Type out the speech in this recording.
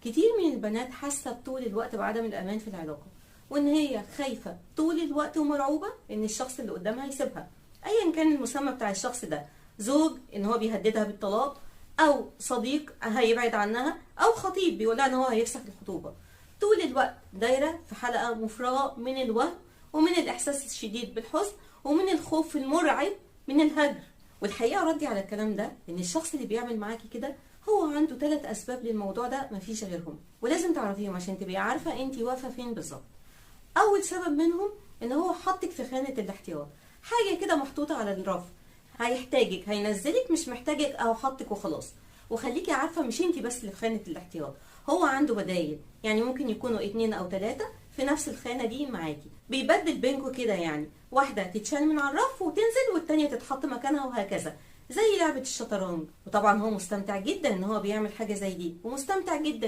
كتير من البنات حاسه طول الوقت بعدم الامان في العلاقه، وان هي خايفه طول الوقت ومرعوبه ان الشخص اللي قدامها يسيبها، ايا كان المسمى بتاع الشخص ده، زوج ان هو بيهددها بالطلاق، او صديق هيبعد عنها، او خطيب بيقولها ان هو هيفسخ الخطوبه. طول الوقت دايره في حلقه مفرغه من الوهم ومن الاحساس الشديد بالحزن ومن الخوف المرعب من الهجر. والحقيقه ردي على الكلام ده ان الشخص اللي بيعمل معاكي كده هو عنده 3 اسباب للموضوع ده مفيش غيرهم، ولازم تعرفيهم عشان تبقي عارفه انت واقفه فين بالظبط. اول سبب منهم ان هو حطك في خانه الاحتياط، حاجه كده محطوطه على الرف، هيحتاجك هينزلك، مش محتاجك او حطك وخلاص. وخليكي عارفه مش انت بس اللي في خانه الاحتياط، هو عنده بدايل، يعني ممكن يكونوا 2 أو 3 في نفس الخانه دي معاكي، بيبدل بينكوا كده، يعني واحده تتشال من على الرف وتنزل والتانيه تتحط مكانها وهكذا، زي لعبه الشطرنج. وطبعا هو مستمتع جدا ان هو بيعمل حاجه زي دي، ومستمتع جدا